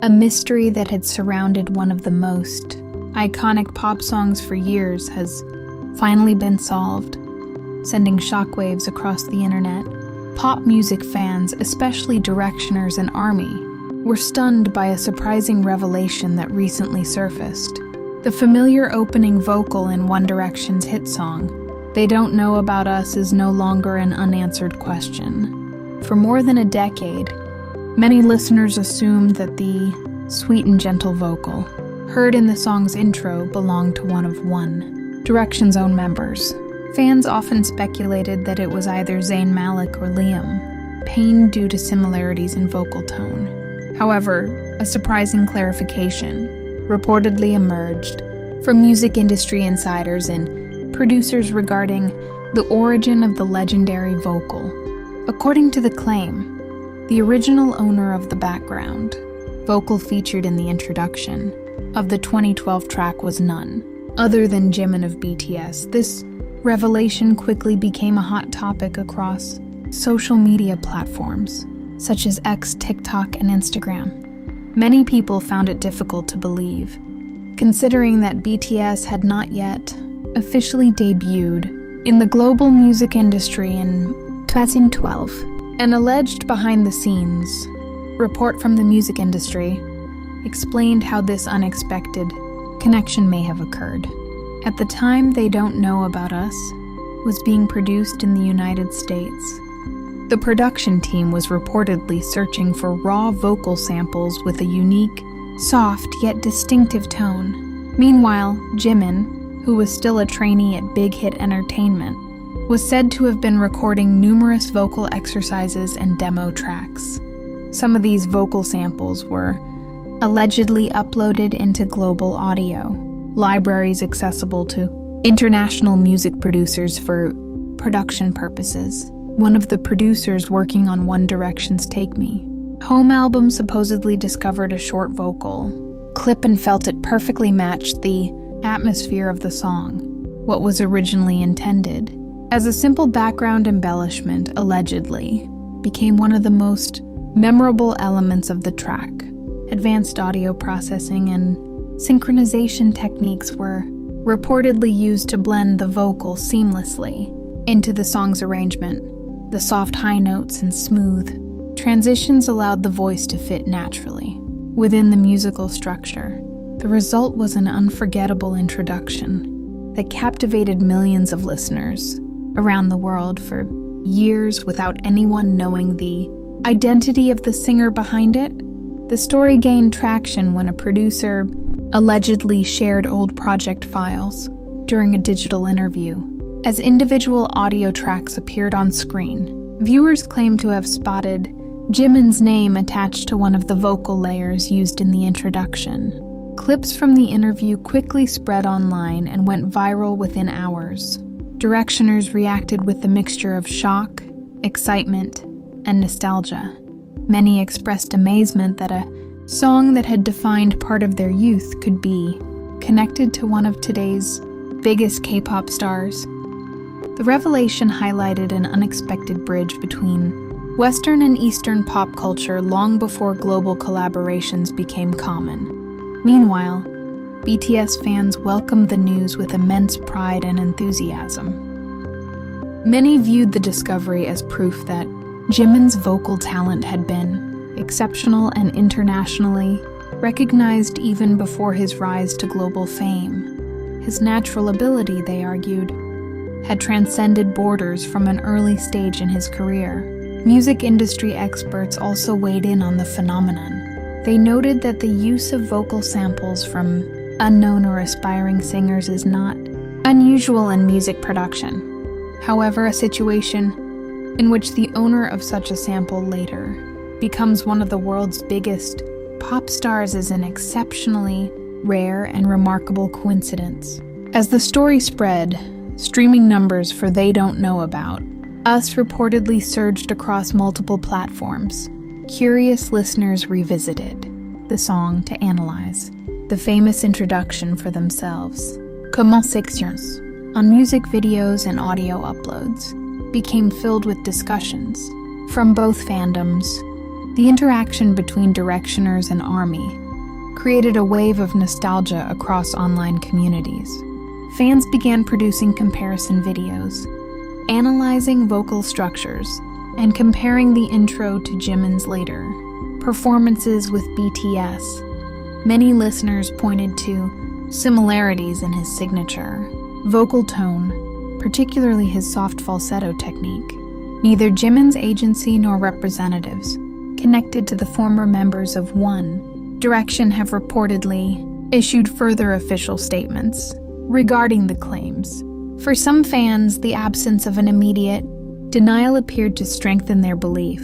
A mystery that had surrounded one of the most iconic pop songs for years has finally been solved, sending shockwaves across the internet. Pop music fans, especially Directioners and ARMY, were stunned by a surprising revelation that recently surfaced. The familiar opening vocal in One Direction's hit song, "They Don't Know About Us," is no longer an unanswered question. For more than a decade, many listeners assumed that the sweet and gentle vocal heard in the song's intro belonged to one of One Direction's own members. Fans often speculated that it was either Zayn Malik or Liam, pained due to similarities in vocal tone. However, a surprising clarification reportedly emerged from music industry insiders and producers regarding the origin of the legendary vocal. According to the claim, the original owner of the background vocal featured in the introduction of the 2012 track was none other than Jimin of BTS. This revelation quickly became a hot topic across social media platforms such as X, TikTok, and Instagram. Many people found it difficult to believe, considering that BTS had not yet officially debuted in the global music industry in 2012. An alleged behind-the-scenes report from the music industry explained how this unexpected connection may have occurred. At the time They Don't Know About Us was being produced in the United States, the production team was reportedly searching for raw vocal samples with a unique, soft yet distinctive tone. Meanwhile, Jimin, who was still a trainee at Big Hit Entertainment, was said to have been recording numerous vocal exercises and demo tracks. Some of these vocal samples were allegedly uploaded into Global Audio, libraries accessible to international music producers for production purposes. One of the producers working on One Direction's Take Me Home album supposedly discovered a short vocal clip and felt it perfectly matched the atmosphere of the song, what was originally intended as a simple background embellishment, allegedly became one of the most memorable elements of the track. Advanced audio processing and synchronization techniques were reportedly used to blend the vocal seamlessly into the song's arrangement. The soft high notes and smooth transitions allowed the voice to fit naturally within the musical structure. The result was an unforgettable introduction that captivated millions of listeners around the world for years without anyone knowing the identity of the singer behind it. The story gained traction when a producer allegedly shared old project files during a digital interview. As individual audio tracks appeared on screen, viewers claimed to have spotted Jimin's name attached to one of the vocal layers used in the introduction. Clips from the interview quickly spread online and went viral within hours. Directioners reacted with a mixture of shock, excitement, and nostalgia. Many expressed amazement that a song that had defined part of their youth could be connected to one of today's biggest K-pop stars. The revelation highlighted an unexpected bridge between Western and Eastern pop culture long before global collaborations became common. Meanwhile, BTS fans welcomed the news with immense pride and enthusiasm. Many viewed the discovery as proof that Jimin's vocal talent had been exceptional and internationally recognized even before his rise to global fame. His natural ability, they argued, had transcended borders from an early stage in his career. Music industry experts also weighed in on the phenomenon. They noted that the use of vocal samples from unknown or aspiring singers is not unusual in music production. However, a situation in which the owner of such a sample later becomes one of the world's biggest pop stars is an exceptionally rare and remarkable coincidence. As the story spread, streaming numbers for They Don't Know About Us reportedly surged across multiple platforms. Curious listeners revisited the song to analyze the famous introduction for themselves. Comment sections on music videos and audio uploads became filled with discussions from both fandoms The interaction between Directioners and ARMY created a wave of nostalgia across online communities. Fans began producing comparison videos, analyzing vocal structures, and comparing the intro to Jimin's later performances with BTS. Many listeners pointed to similarities in his signature vocal tone, particularly his soft falsetto technique. Neither Jimin's agency nor representatives connected to the former members of One Direction have reportedly issued further official statements regarding the claims. For some fans, the absence of an immediate denial appeared to strengthen their belief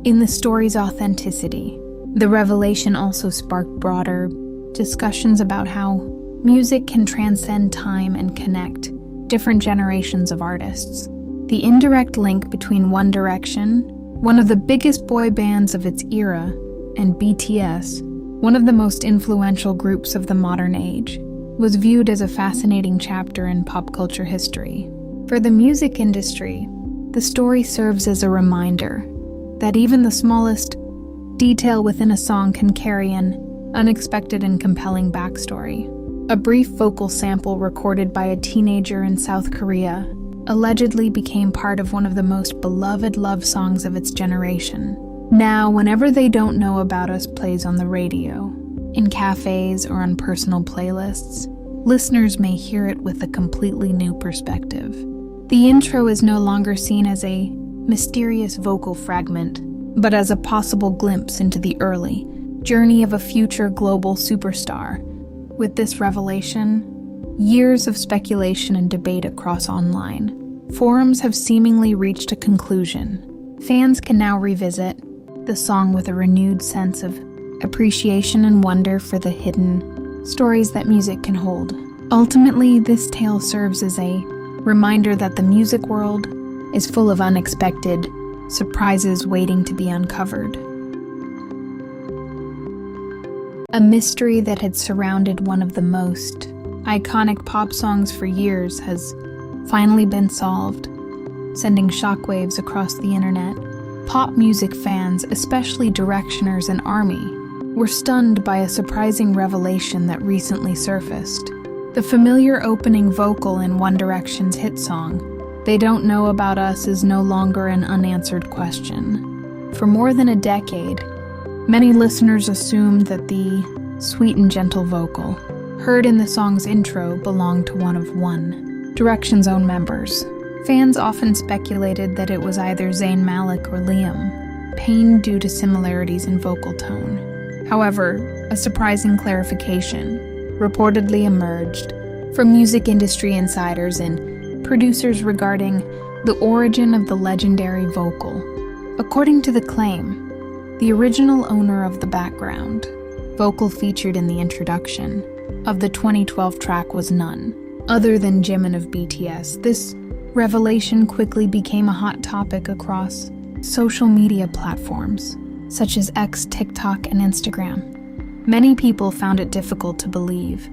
in the story's authenticity. The revelation also sparked broader discussions about how music can transcend time and connect different generations of artists. The indirect link between One Direction, one of the biggest boy bands of its era, and BTS, one of the most influential groups of the modern age, was viewed as a fascinating chapter in pop culture history. For the music industry, the story serves as a reminder that even the smallest detail within a song can carry an unexpected and compelling backstory. A brief vocal sample recorded by a teenager in South Korea allegedly became part of one of the most beloved love songs of its generation. Now, whenever They Don't Know About Us plays on the radio, in cafes or on personal playlists, listeners may hear it with a completely new perspective. The intro is no longer seen as a mysterious vocal fragment, but as a possible glimpse into the early journey of a future global superstar. With this revelation, years of speculation and debate across online forums have seemingly reached a conclusion. Fans can now revisit the song with a renewed sense of appreciation and wonder for the hidden stories that music can hold. Ultimately, this tale serves as a reminder that the music world is full of unexpected surprises waiting to be uncovered. A mystery that had surrounded one of the most iconic pop songs for years has finally been solved, sending shockwaves across the internet. Pop music fans, especially Directioners and ARMY, were stunned by a surprising revelation that recently surfaced. The familiar opening vocal in One Direction's hit song, They Don't Know About Us, is no longer an unanswered question. For more than a decade, many listeners assumed that the sweet and gentle vocal heard in the song's intro belonged to one of One Direction's own members. Fans often speculated that it was either Zayn Malik or Liam, pained due to similarities in vocal tone. However, a surprising clarification reportedly emerged from music industry insiders and producers regarding the origin of the legendary vocal. According to the claim, the original owner of the background vocal featured in the introduction of the 2012 track was none other than Jimin of BTS. This revelation quickly became a hot topic across social media platforms such as X, TikTok, and Instagram. Many people found it difficult to believe,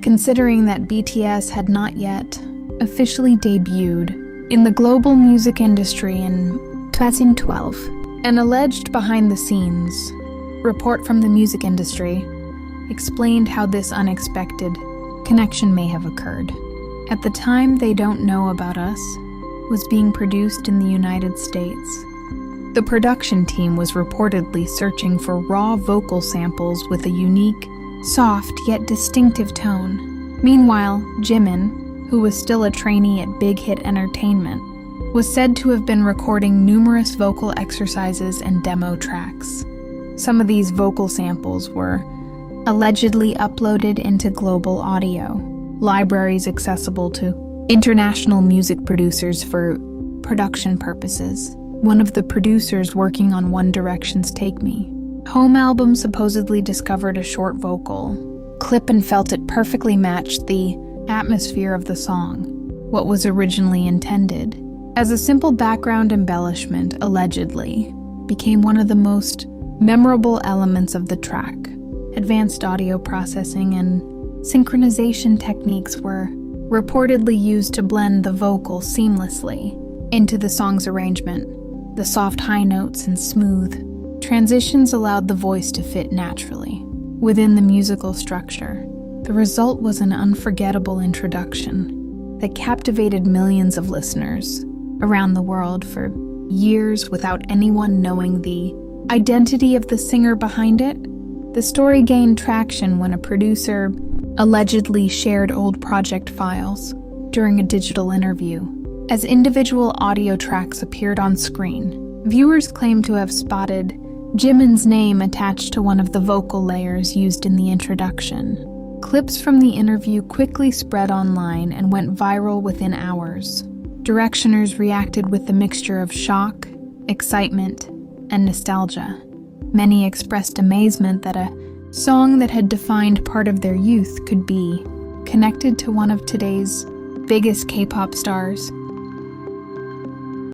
considering that BTS had not yet officially debuted in the global music industry in 2012. An alleged behind-the-scenes report from the music industry explained how this unexpected connection may have occurred. At the time They Don't Know About Us was being produced in the United States, the production team was reportedly searching for raw vocal samples with a unique, soft yet distinctive tone. Meanwhile, Jimin, who was still a trainee at Big Hit Entertainment, was said to have been recording numerous vocal exercises and demo tracks. Some of these vocal samples were allegedly uploaded into global audio libraries accessible to international music producers for production purposes. One of the producers working on One Direction's Take Me Home album supposedly discovered a short vocal clip and felt it perfectly matched the atmosphere of the song, what was originally intended. As a simple background embellishment, allegedly, became one of the most memorable elements of the track. Advanced audio processing and synchronization techniques were reportedly used to blend the vocal seamlessly into the song's arrangement. The soft high notes and smooth Transitions allowed the voice to fit naturally within the musical structure. The result was an unforgettable introduction that captivated millions of listeners around the world for years without anyone knowing the identity of the singer behind it. The story gained traction when a producer allegedly shared old project files during a digital interview. As individual audio tracks appeared on screen, viewers claimed to have spotted Jimin's name attached to one of the vocal layers used in the introduction. Clips from the interview quickly spread online and went viral within hours. Directioners reacted with a mixture of shock, excitement, and nostalgia. Many expressed amazement that a song that had defined part of their youth could be connected to one of today's biggest K-pop stars.